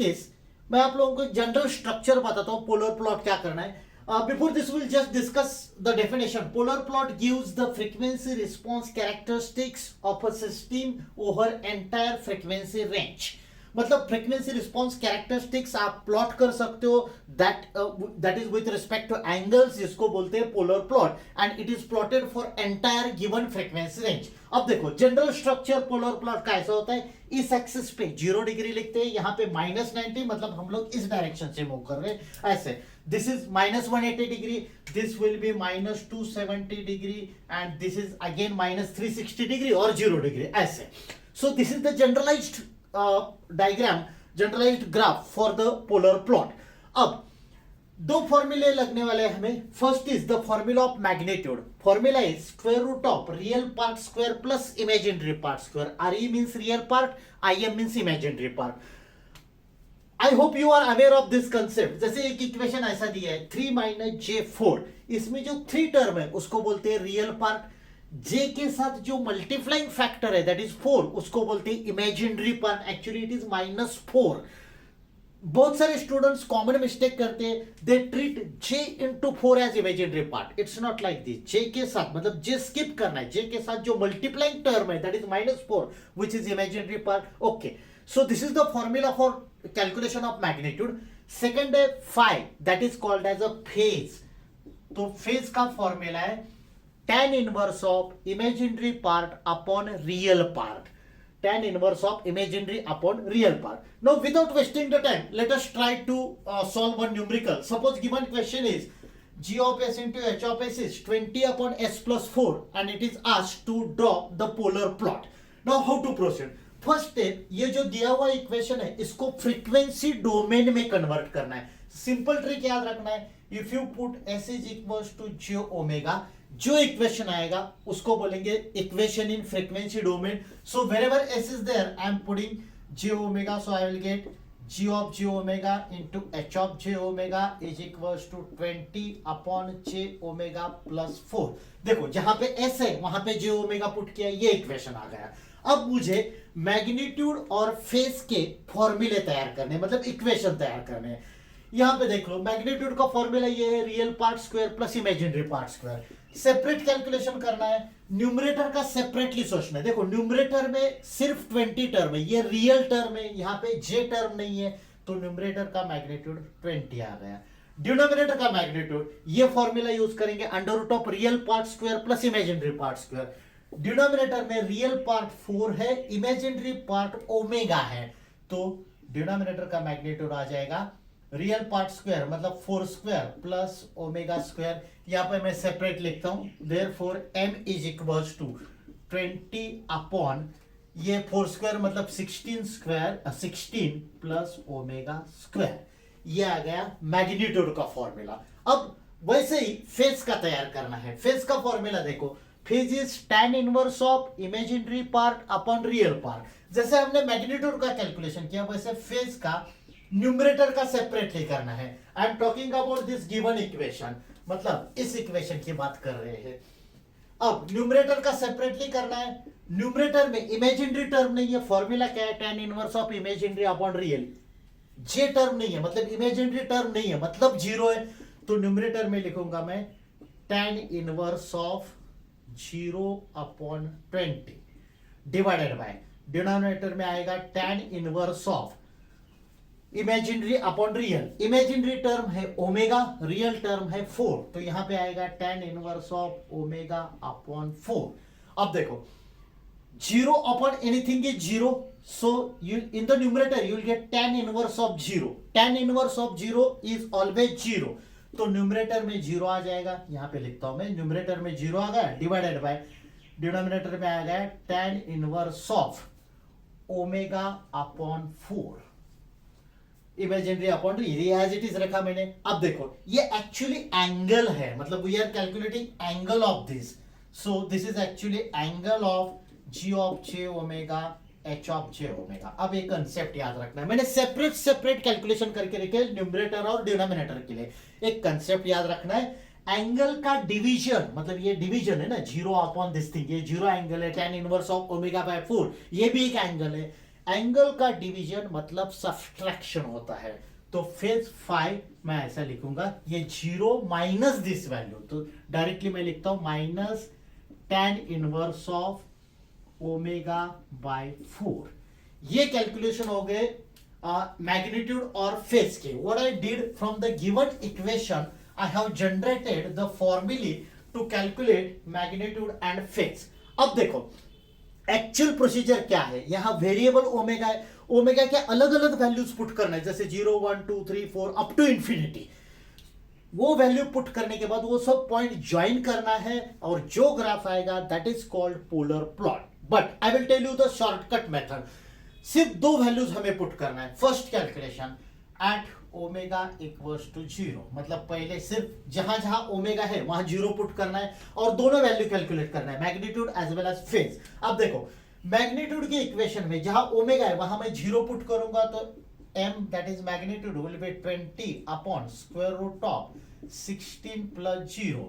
This, मैं आप लोगों को जनरल स्ट्रक्चर बताता हूं पोलर प्लॉट क्या करना है. Before this we'll just discuss the definition. Polar plot gives the frequency response characteristics of a system over entire frequency range. मतलब फ्रीक्वेंसी रिस्पॉन्स कैरेक्टरिस्टिक्स आप प्लॉट कर सकते हो that is with respect two angles, जिसको बोलते हैं polar plot, and it is plotted for entire given frequency range. अब देखो जनरल स्ट्रक्चर पोलर प्लॉट का ऐसा होता है, इस एक्सिस पे 0 डिग्री लिखते हैं, यहाँ पे -90, मतलब हम लोग इस डायरेक्शन से मूव कर रहे हैं ऐसे. This is -180 degree, this will be -270 degree, and this is again -360 degree or 0 degree ऐसे. So this is the generalized diagram, generalized graph for the polar plot. अब दो फॉर्मूले लगने वाले हैं हमें. First is the formula of magnitude. Formula is square root of real part square plus imaginary part square. RE means real part, IM means imaginary part. I hope you are aware of this concept. जैसे एक equation ऐसा दिया है 3 - j4, इसमें जो 3 term है उसको बोलते हैं रियल पार्ट. j के साथ जो मल्टीप्लाइंग फैक्टर है दैट इज 4, उसको बोलते हैं imaginary part. Actually it is -4. बहुत सारे स्टूडेंट्स कॉमन मिस्टेक करते हैं, they treat j into 4 as imaginary part. It's not like this. j के साथ मतलब j स्किप करना है, j के साथ जो मल्टीप्लाइंग टर्म है that is -4 which is imaginary part. Okay, so this is the formula for calculation of magnitude. Second है phi, that is called as a phase. तो phase का formula है tan inverse of imaginary part upon real part. Tan inverse of imaginary upon real part. Now without wasting the time, let us try to solve one numerical. Suppose given question is g of s into h of s is 20 upon s plus 4 and it is asked to draw the polar plot. Now how to proceed? First step, ये जो दिया हुआ equation है इसको frequency domain में convert करना है. Simple trick याद रखना है, if you put s is equals to j omega, जो इक्वेशन आएगा उसको बोलेंगे equation in frequency domain. So wherever s is there I am putting j omega, so I will get g of j omega into h of j omega is equals to 20 upon j omega plus 4. देखो जहां पे s है वहां पे j omega put किया, ये equation आ गया. अब मुझे मैग्नीट्यूड और फेस के फॉर्मूले तैयार करने, मतलब इक्वेशन तैयार करने. यहां पे देख लो मैग्नीट्यूड का फॉर्मूला ये है real part square plus imaginary part square. Separate calculation करना है, न्यूमरेटर का सेपरेटली सोचना है. देखो न्यूमरेटर में सिर्फ 20 टर्म है, ये रियल टर्म है, यहाँ पे j टर्म नहीं है, तो न्यूमरेटर का मैग्नीट्यूड 20 आ गया. डिनोमिनेटर का मैग्नीट्यूड ये फॉर्मूला यूज करेंगे under root of real part square plus imaginary part square. Denominator में रियल पार्ट 4 है, इमेजिनरी पार्ट ओमेगा है, तो डिनोमिनेटर का मैग्नीट्यूड आ जाएगा रियल पार्ट स्क्वायर मतलब 4 स्क्वायर प्लस ओमेगा स्क्वायर. यहां पे मैं सेपरेट लिखता हूं, therefore m is equals to 20 upon ये 4 स्क्वायर मतलब 16 स्क्वायर 16 प्लस ओमेगा स्क्वायर. ये आ गया मैग्नीट्यूड का फॉर्मूला. अब वैसे ही फेज का तैयार करना है. फेज का फॉर्मूला देखो, phase is tan inverse of imaginary part upon real part. जैसे हमने मैग्नीट्यूड का कैलकुलेशन किया वैसे फेज का न्यूमरेटर का सेपरेटली करना है. I am talking about this given equation, मतलब इस इक्वेशन की बात कर रहे हैं. अब न्यूमरेटर का सेपरेटली करना है. न्यूमरेटर में इमेजिनरी टर्म नहीं है, फॉर्मूला क्या है tan inverse of imaginary upon real. J term नहीं है मतलब इमेजिनरी टर्म नहीं है, मतलब 0 है, तो न्यूमरेटर में लिखूंगा मैं tan inverse of 0 upon 20 divided by denominator में आएगा tan inverse of imaginary upon real. Imaginary term है ओमेगा, रियल टर्म है 4, तो यहां पे आएगा tan inverse of omega upon 4. अब देखो 0 upon anything is 0, so you in the numerator you will get tan inverse of 0. tan inverse of 0 is always 0, तो numerator में 0 आ जाएगा. यहां पे लिखता हूं मैं, न्यूमरेटर में 0 आ गया डिवाइडेड बाय डिनोमिनेटर में आ गया tan inverse of omega upon 4 imaginary upon real as it is रखा मैंने. अब देखो ये एक्चुअली एंगल है, मतलब we are calculating angle of this, so this is actually angle of g of j omega h of j omega. अब एक concept याद रखना है, मैंने सेपरेट कैलकुलेशन करके रखे न्यूमरेटर और डिनोमिनेटर के लिए. एक कंसेप्ट याद रखना है, एंगल का डिवीजन, मतलब ये डिवीजन है ना 0 अपॉन दिस थिंग, ये 0 एंगल है, tan inverse of omega by 4 ये भी एक एंगल है. एंगल का डिवीजन मतलब सब्सट्रैक्शन होता है। तो फेज फाई मैं ऐसा लिखूंगा, ये 0 माइनस दिस वैल्यू, तो डायरेक्टली मैं लिखता हूं minus tan inverse of omega by 4। ये कैलकुलेशन हो गए मैग्नीट्यूड और फेज के। What I did from the given equation, I have generated the formulae to calculate magnitude and phase. अब देखो एक्चुअल प्रोसीजर क्या है, यहां वेरिएबल ओमेगा है, ओमेगा के अलग अलग वैल्यूज पुट करना है, जैसे 0 1 2 3 4 अप टू इंफिनिटी। वो वैल्यू पुट करने के बाद वो सब पॉइंट ज्वाइन करना है और जो ग्राफ आएगा that is called polar plot. But I will tell you the shortcut method. सिर्फ दो वैल्यूज हमें पुट करना है। First calculation at omega equals to 0, मतलब पहले सिर्फ जहां जहां ओमेगा है वहां 0 पुट करना है और दोनों वैल्यू कैलकुलेट करना है, magnitude as well as phase. अब देखो मैग्नीट्यूड की इक्वेशन में जहां ओमेगा है वहां मैं 0 पुट करूंगा तो m that is magnitude will be 20 upon square root of 16 plus 0,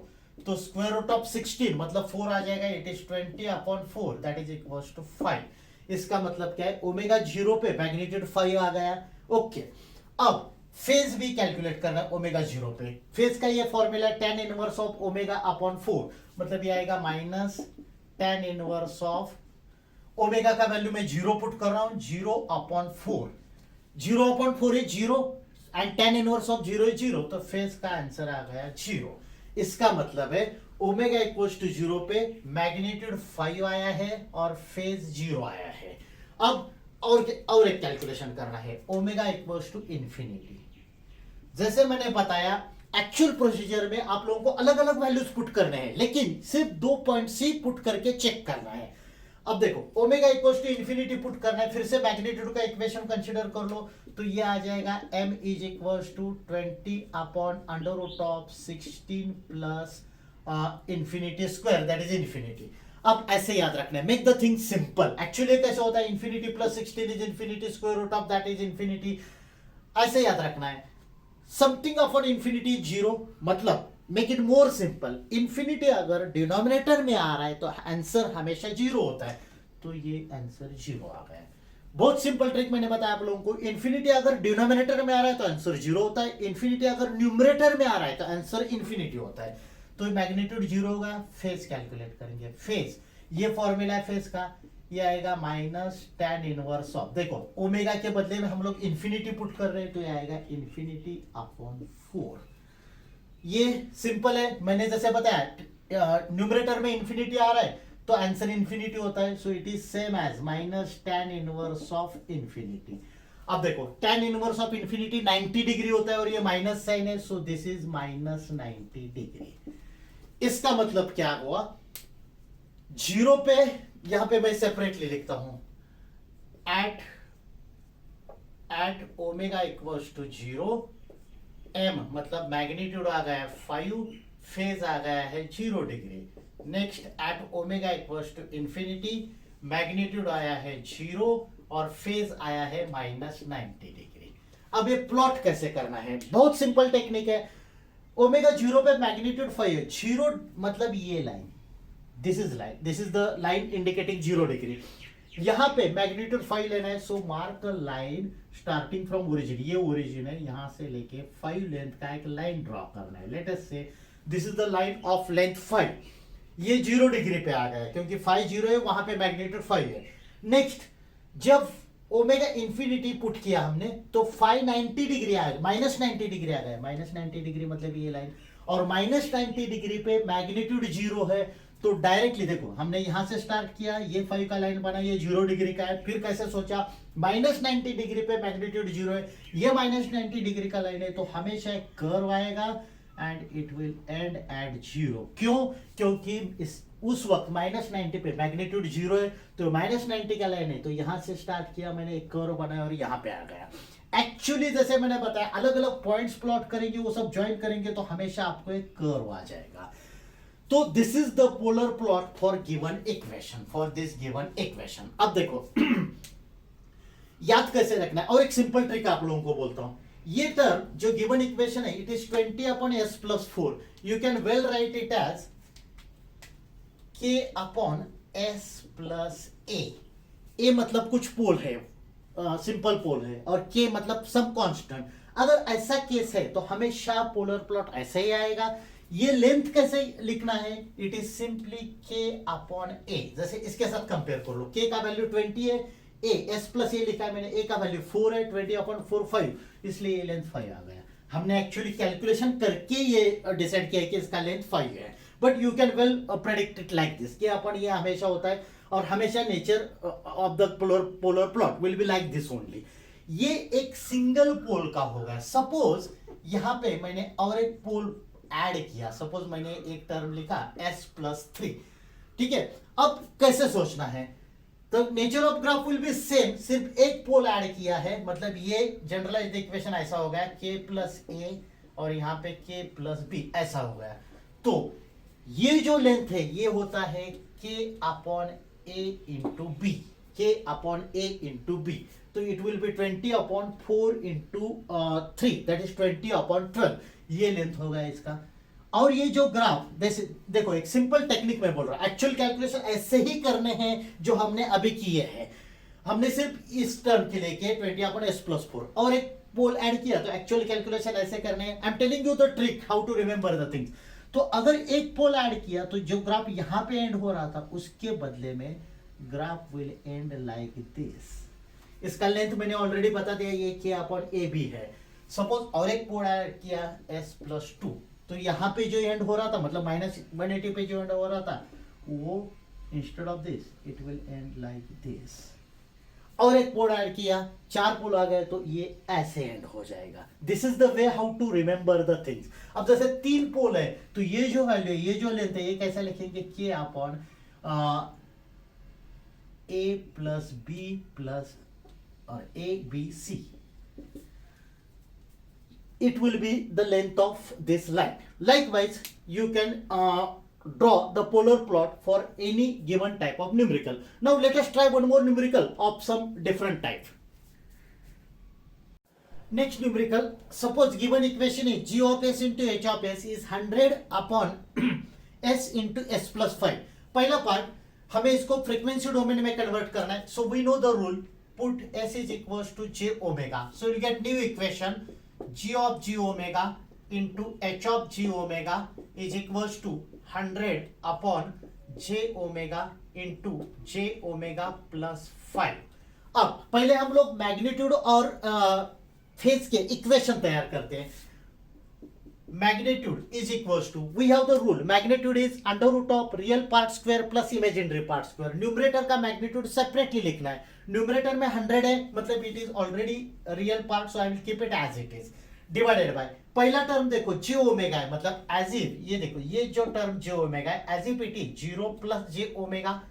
तो square root of 16 मतलब 4 आ जाएगा, it is 20 upon 4 that is equals to 5। इसका मतलब क्या है, ओमेगा 0 पे मैग्नीट्यूड 5 आ गया। ओके, अब फेज भी कैलकुलेट करना है ओमेगा 0 पे। फेज का ये formula tan inverse of omega upon 4, मतलब ये आएगा minus tan inverse of omega का वैल्यू मैं 0 पुट कर रहा हूं, 0 upon 4, 0 upon 4 is 0 and tan inverse of 0 is 0, तो फेज का आंसर आ गया 0। इसका मतलब है ओमेगा इक्वल्स टू 0 पे मैग्नीट्यूड 5 आया है और फेज 0 आया है। अब और एक कैलकुलेशन करना है, ओमेगा इक्वल्स टू इंफिनिटी। जैसे मैंने बताया एक्चुअल प्रोसीजर में आप लोगों को अलग अलग वैल्यूज पुट करने हैं, लेकिन सिर्फ 2 पॉइंट सी पुट करके चेक करना है। अब देखो omega equals to infinity put करना है, फिर से मैग्नीट्यूड का इक्वेशन कंसीडर कर लो, तो ये आ जाएगा m is equals to 20 upon under root of 16 plus infinity square that is infinity. अब ऐसे याद रखना है, make the thing simple. Actually कैसे होता है, infinity plus 16 is infinity, square root of that is infinity, ऐसे याद रखना है। समथिंग अपॉन इंफिनिटी 0, मतलब make it more simple, infinity अगर डिनोमिनेटर में आ रहा है तो आंसर हमेशा 0 होता है, तो ये आंसर 0 आ गया। बहुत सिंपल ट्रिक मैंने बताया आप लोगों को। इंफिनिटी अगर डिनोमिनेटर में आ रहा है तो आंसर 0 होता है, इंफिनिटी अगर न्यूमरेटर में आ रहा है तो आंसर इंफिनिटी होता है। तो मैग्नीट्यूड 0 होगा। फेज कैलकुलेट करेंगे, फेज ये फॉर्मूला है फेज का, ये आएगा माइनस tan इनवर्स ऑफ, देखो ओमेगा के बदले में हम लोग इंफिनिटी पुट कर रहे हैं, तो ये आएगा इंफिनिटी अपॉन 4। ये सिंपल है, मैंने जैसे बताया न्यूमरेटर में इंफिनिटी आ रहा है तो आंसर इंफिनिटी होता है, so it is same as minus tan inverse of infinity. अब देखो tan inverse of infinity 90 degree होता है और ये माइनस साइन है, so this is minus 90 degree. इसका मतलब क्या हुआ, 0 पे यहां पे मैं सेपरेटली लिखता हूं, at omega equals to 0, m मतलब मैग्नीट्यूड आ गया 5, फेज आ गया है 0 degree. Next at omega equals to infinity, magnitude आया है 0 और फेज आया है माइनस 90 डिग्री। अब ये प्लॉट कैसे करना है, बहुत सिंपल टेक्निक है। ओमेगा 0 पे मैग्नीट्यूड 5 है, 0 मतलब ये line, this is the line indicating 0 degree. यहां पे मैग्नीट्यूड 5 लेना है, so mark a line starting from origin, ये ओरिजिन है, यहां से लेके 5 लेंथ का एक लाइन ड्रॉ करना है। लेट अस से this is the line of length 5, ये 0 डिग्री पे आ गया क्योंकि 5 0 है, वहां पे मैग्नीट्यूड 5 है। नेक्स्ट जब ओमेगा इंफिनिटी पुट किया हमने तो 590 डिग्री आ गया, माइनस 90 डिग्री आ गया, माइनस 90 डिग्री मतलब ये लाइन, और माइनस 90 डिग्री पे मैग्नीट्यूड 0 है, तो डायरेक्टली देखो हमने यहां से स्टार्ट किया, ये 5 का लाइन बना, ये 0 डिग्री का है, फिर कैसे सोचा माइनस 90 डिग्री पे मैग्नीट्यूड 0 है, ये माइनस 90 डिग्री का लाइन है, तो हमेशा एक कर्व आएगा and it will end at 0। क्यों, क्योंकि उस वक्त माइनस 90 पे मैग्नीट्यूड 0 है, तो माइनस 90 का लाइन है, तो यहां से स्टार्ट किया मैंने, एक कर्व बनाया और यहां पे आ गया। एक्चुअली जैसे मैंने बताया अलग अलग पॉइंट्स प्लॉट करेंगे, वो सब ज्वाइन करेंगे तो हमेशा आपको एक कर्व आ जाएगा। तो this is the polar plot for given equation, for this given equation. अब देखो याद कैसे रखना है, और एक सिंपल ट्रिक आप लोगों को बोलता हूं। ये टर्म जो गिवन इक्वेशन है, it is 20 upon s plus 4, you can well write it as k upon s plus a। मतलब कुछ पोल है, सिंपल पोल है और के मतलब सम कांस्टेंट, अगर ऐसा केस है तो हमेशा पोलर प्लॉट ऐसे ही आएगा। ये लेंथ कैसे लिखना है, इट इज सिंपली के अपॉन ए। जैसे इसके साथ कंपेयर कर लो, के का वैल्यू 20 है, ए एस प्लस ए लिखा है मैंने, ए का वैल्यू 4 है, 20 अपॉन 4 5, इसलिए ये लेंथ 5 आ गया। हमने एक्चुअली कैलकुलेशन करके ये डिसाइड किया कि इसका लेंथ 5 है, but you can well predict it like this, कि अपन ये हमेशा होता है और हमेशा nature of the polar plot will be like this only. ये एक सिंगल पोल का होगा। सपोज यहां पे मैंने और एक पोल ऐड किया, सपोज मैंने एक टर्म लिखा s+3, ठीक है। अब कैसे सोचना है, तो nature of graph will be same, सिर्फ एक पोल ऐड किया है, मतलब ये जनरलाइज्ड इक्वेशन ऐसा हो गया k+a और यहाँ पे k+b ऐसा हो गया। तो ये जो लेंथ है ये होता है k/a इंटू बी, k/a/b, तो it will be 20/4 into 3, that is 20/12, ये लेंथ होगा इसका। और ये जो ग्राफ देखो एक सिंपल टेक्निक में बोल रहा हूं, एक्चुअल कैलकुलेशन ऐसे ही करने हैं जो हमने अभी किए हैं। हमने सिर्फ इस टर्म के लिए 20/s+4 और एक पोल ऐड किया, तो एक्चुअल कैलकुलेशन ऐसे करने हैं। I am telling you the trick how to remember the things. तो अगर एक पोल ऐड किया तो जो ग्राफ यहां पे एंड हो रहा था उसके बदले में graph will and like this. इसका लेंथ मैंने ऑलरेडी बता दिया, ये k/a/b है। सपोज और एक पोल ऐड किया s+2, तो यहां पे जो एंड हो रहा था मतलब -180 पे जो एंड हो रहा था वो instead of this it will and like this. और एक पोल ऐड किया, 4 पोल आ गए तो ये ऐसे एंड हो जाएगा। This is the way how to remember the things. अब जैसे 3 पोल है तो ये जो वैल्यू, ये जो लेंथ है, ये कैसे लिखेंगे, k/a+b+ और ABC, it will be the length of this line. Likewise, you can draw the polar plot for any given type of numerical. Now let us try one more numerical of some different type. Next numerical, suppose given equation is g of s into h of s is 100 upon s into s+5. पहला part हमें इसको frequency domain में convert करना है, so we know the rule, put s is equals to j omega, so you get new equation g of g omega into h of g omega is equals to 100 upon j omega into j omega plus 5. अब पहले हम लोग magnitude और phase के equation तैयार करते हैं। Magnitude is equals to, we have the rule, magnitude is under root of real part square plus imaginary part square. Numerator का मैग्नीट्यूड सेपरेटली लिखना है। न्यूमरेटर में 100 है मतलब it is already real part, so I will keep it as it is, divided by पहला term देखो J omega है, मतलब एज इफ, ये देखो ये जो टर्म जे ओमेगा है as if it is 0 plus J omega,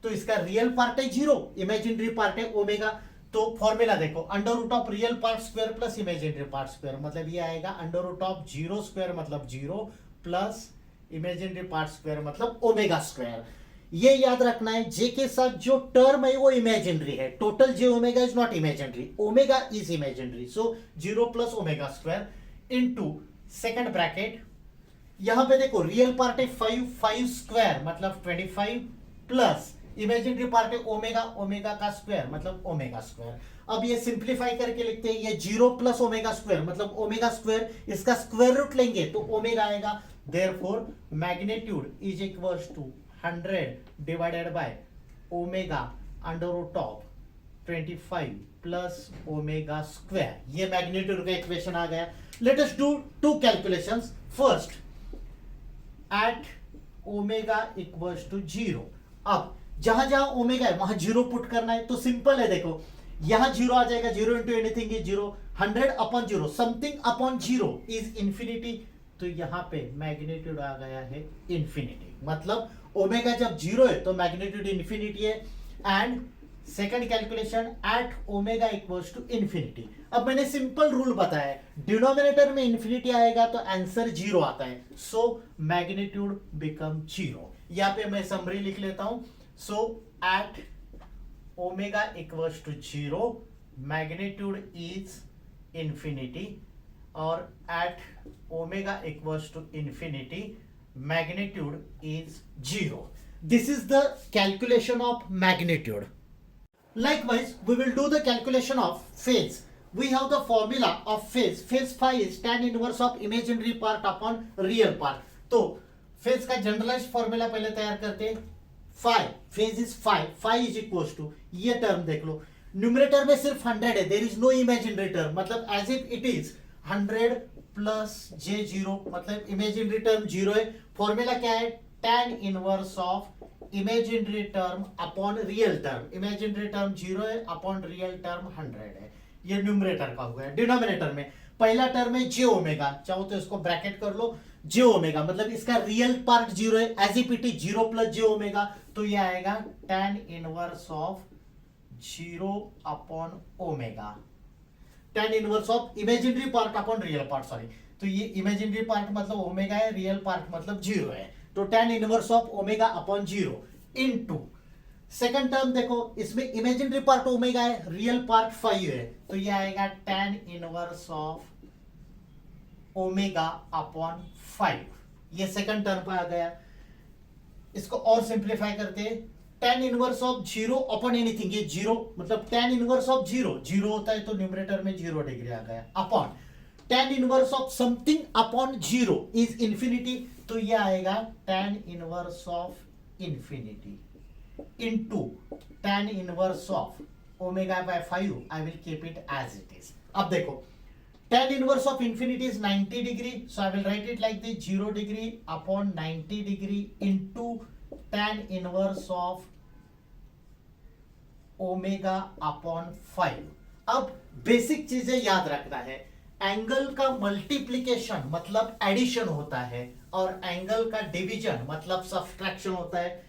तो इसका रियल पार्ट है 0, इमेजिनरी पार्ट है ओमेगा। तो फॉर्मूला देखो, under root of real part square plus imaginary part square, मतलब ये आएगा अंडर रूट ऑफ 0 स्क्वायर मतलब 0 प्लस इमेजिनरी पार्ट स्क्वायर मतलब ओमेगा स्क्वायर। ये याद रखना है, जे के साथ जो टर्म है वो इमेजिनरी है, total J omega is not imaginary, omega is imaginary, so 0 plus omega square into second bracket, यहां पे देखो रियल पार्ट है 5 स्क्वायर मतलब 25 प्लस इमेजिनरी पार्ट है ओमेगा, ओमेगा का स्क्वायर मतलब ओमेगा स्क्वायर। अब ये सिंप्लीफाई करके लिखते हैं, ये 0 प्लस ओमेगा स्क्वायर मतलब ओमेगा स्क्वायर, इसका स्क्वायर रूट लेंगे तो ओमेगा आएगा। Therefore magnitude is equals to 100 divided by omega under root of 25 plus omega square. ये मैग्नीट्यूड का इक्वेशन आ गया। Let us do 2 calculations. First at omega equals to 0, अब जहां जहां ओमेगा है वहां 0 पुट करना है, तो सिंपल है, देखो यहां 0 आ जाएगा, 0 into anything is 0, 100 upon 0 something upon 0 is infinity, तो यहां पे मैग्नीट्यूड आ गया है इंफिनिटी, मतलब ओमेगा जब 0 है तो मैग्नीट्यूड इंफिनिटी है। And second calculation at omega equals to infinity. अब मैंने सिंपल रूल बताया, डिनोमिनेटर में इंफिनिटी आएगा तो आंसर 0 आता है, सो मैग्नीट्यूड बिकम 0। यहां पे मैं समरी लिख लेता हूं, so at omega equals to 0 magnitude is infinity, और at omega equals to infinity magnitude is 0. This is the calculation of magnitude. Likewise, we will do the calculation of phase. We have the formula of phase. Phase phi is tan inverse of imaginary part upon real part. तो phase का generalised formula पहले तैयार करते हैं. phi, phase is phi is equals to, ये term देख लो, numerator में सिर्फ 100 है, there is no imaginary term, मतलब as if it is 100 plus j0, मतलब इमेजिनरी टर्म 0 है. फॉर्मूला क्या है? tan inverse of imaginary term upon real term. Imaginary term 0 है अपॉन रियल टर्म 100 है. ये न्यूमरेटर का हुआ है. डिनोमिनेटर में पहला टर्म है j ओमेगा, चाहो तो इसको ब्रैकेट कर लो, j ओमेगा, मतलब इसका रियल पार्ट 0 है, as if it is 0 plus j omega, तो ये आएगा tan inverse of 0 upon omega. tan inverse of imaginary part upon real part, sorry, तो ये इमेजिनरी पार्ट मतलब ओमेगा है, रियल पार्ट मतलब 0 है, तो tan inverse of omega upon 0 into second term देखो, इसमें इमेजिनरी पार्ट ओमेगा है, रियल पार्ट 5 है, तो ये आएगा tan inverse of omega upon 5. ये सेकंड टर्म पर आ गया. इसको और सिंप्लीफाई करते हैं, tan inverse of 0 upon anything, ये 0, मतलब tan इनवर्स ऑफ 0 होता है तो न्यूमरेटर में 0 डिग्री आ गया, upon tan inverse of something upon 0 is infinity, तो ये आएगा tan inverse of infinity into tan inverse of omega by 5. I will keep it as it is. अब देखो, tan inverse of infinity is 90 degree, so I will write it like this, 0 degree upon 90 degree into tan inverse of omega upon 5. अब basic चीजें याद रखना है, angle का multiplication मतलब addition होता है और एंगल का डिवीजन मतलब सब्ट्रैक्शन होता है.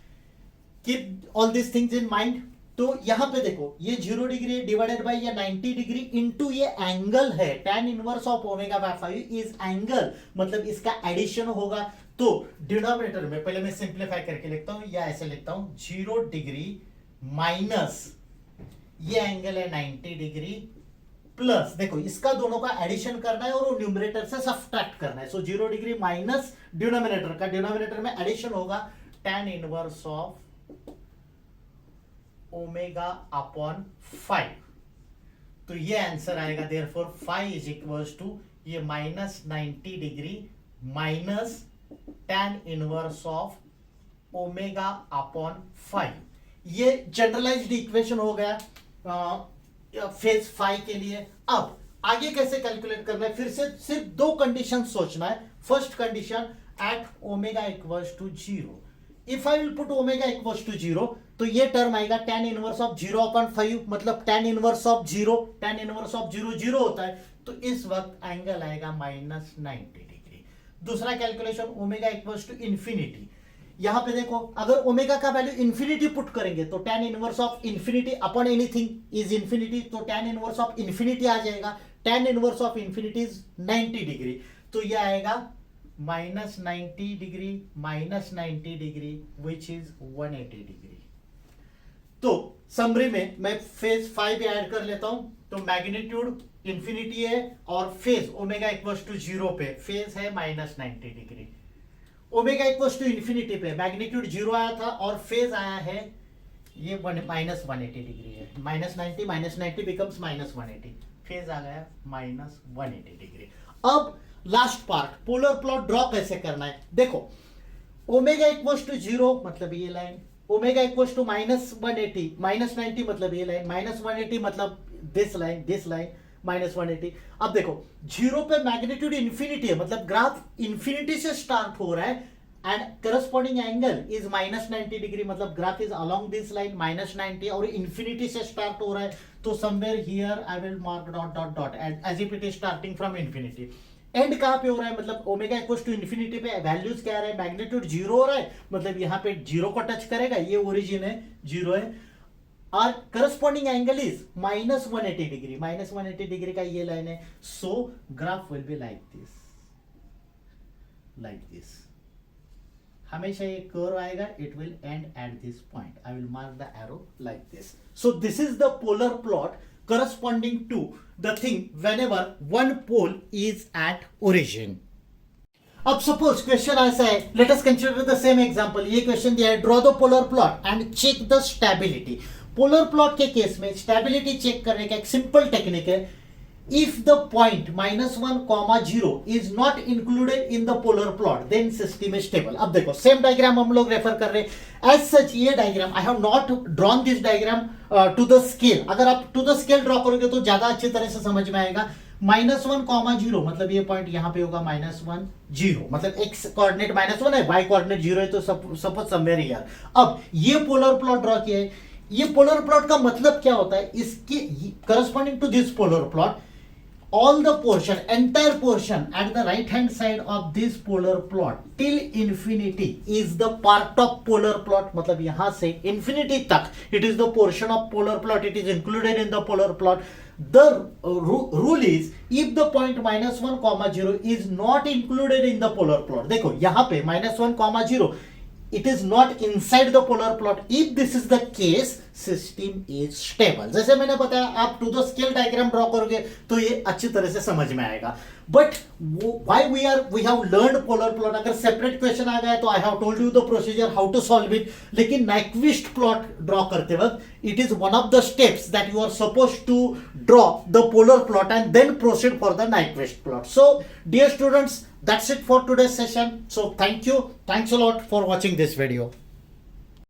Keep all this things in mind. तो यहां पे देखो, ये 0 डिग्री डिवाइडेड बाय ये 90 डिग्री इनटू ये एंगल है, tan inverse of omega by 5 is angle, मतलब इसका एडिशन होगा. तो डिनोमिनेटर में पहले मैं सिंप्लीफाई करके लिखता हूं, या ऐसे लिखता हूं, 0 डिग्री माइनस ये एंगल है 90 डिग्री प्लस, देखो इसका दोनों का एडिशन करना है और वो न्यूमरेटर से सब्ट्रैक्ट करना है. सो 0 डिग्री माइनस डिनोमिनेटर का, डिनोमिनेटर में एडिशन होगा tan inverse of omega upon 5. तो ये आंसर आएगा, therefore phi is equals to ये minus 90 degree minus tan inverse of omega upon 5. ये जनरलाइज्ड इक्वेशन हो गया फेज phi के लिए. अब आगे कैसे कैलकुलेट करना है, फिर से सिर्फ दो कंडीशन सोचना है. First condition, at omega equals to 0. If I will put omega equals to 0, तो ये टर्म आएगा tan इनवर्स ऑफ 0 अपॉन 5, मतलब tan inverse of 0, tan inverse of 0 होता है, तो इस वक्त एंगल आएगा माइनस 90 डिग्री. दूसरा calculation, omega equals to infinity. यहां पे देखो, अगर ओमेगा का वैल्यू इंफिनिटी पुट करेंगे तो tan inverse of infinity upon anything is infinity, तो tan इनवर्स ऑफ इंफिनिटी आ जाएगा. tan inverse of infinity is 90 degree, तो ये आएगा minus 90 degree minus 90 degree which is 180 degree. तो समरी में मैं फेज 5 भी ऐड कर लेता हूं. तो मैग्नीट्यूड इंफिनिटी है और फेज ओमेगा इक्वल्स टू 0 पे फेज है minus 90 degree. Omega equals to infinity पे मैग्नीट्यूड 0 आया था और फेज आया है ये माइनस 180 डिग्री है. माइनस 90 बिकम्स माइनस 180, फेज आ गया माइनस 180 डिग्री. अब last part, polar plot draw कैसे करना है. देखो, ओमेगा इक्वल्स टू 0 मतलब ये line, omega equals to minus 180 minus 90 मतलब ये लाइन, माइनस 180 मतलब दिस लाइन माइनस 180. अब देखो, 0 पे मैग्नीट्यूड इंफिनिटी है, मतलब ग्राफ इंफिनिटी से स्टार्ट हो रहा है and corresponding angle is minus 90 degree, मतलब graph is along this line minus 90 और इंफिनिटी से स्टार्ट हो रहा है. तो somewhere here I will mark dot dot dot as if it is starting from infinity. And कहां पे हो रहा है, मतलब ओमेगा इक्वल्स टू इंफिनिटी पे वैल्यूज क्या आ रहा है, मैग्नीट्यूड 0 हो रहा है, मतलब यहां पे 0 को टच करेगा, ये ओरिजिन है 0 है, और corresponding angle is minus 180 degree, minus 180 degree का ये लाइन है. सो graph will be like this. हमेशा ये कर्व आएगा, it will end at this point. I will mark the arrow like this. So this is the polar plot corresponding to the thing whenever one pole is at origin. अब suppose question ऐसा है, let us consider the same example. ये question दिया है, draw the polar plot and check the stability. Polar plot के case में stability check करने का एक सिंपल टेक्निक है, if the point -1, 0 is not included in the polar plot then system is stable. अब देखो सेम डायग्राम हम लोग रेफर कर रहे हैं। एज सच ये diagram I have not drawn this diagram to the scale, अगर आप टू द स्केल ड्रॉ करोगे तो ज्यादा अच्छी तरह से समझ में आएगा। -1, 0 मतलब ये पॉइंट यहां पे होगा -1, 0 मतलब x कोऑर्डिनेट -1 है, y कोऑर्डिनेट 0 है, तो सपोज समवेयर हियर। अब ये पोलर प्लॉट ड्रॉ किया है। ये पोलर प्लॉट का मतलब क्या होता है, इसके corresponding to this polar plot all the portion, entire portion at the right hand side of this polar plot till infinity is the part of polar plot, मतलब यहां से infinity तक it is the portion of polar plot, it is included in the polar plot. The rule is if the point -1, 0 is not included in the polar plot, देखो यहां पे -1, 0 it is not inside the polar plot. If this is the case, system is stable. जैसे मैंने बताया, आप to the scale diagram draw करोगे तो ये अच्छी तरह से समझ में आएगा। But why we have learned polar plot, अगर सेपरेट क्वेश्चन आ गया तो I have told you the procedure how to solve it. लेकिन नाइक्विस्ट प्लॉट ड्रॉ करते वक्त it is one of the steps that you are suppose to draw the polar plot and then proceed for the Nyquist plot. So dear students, that's it for today's session. So thank you, thanks a lot for watching this video.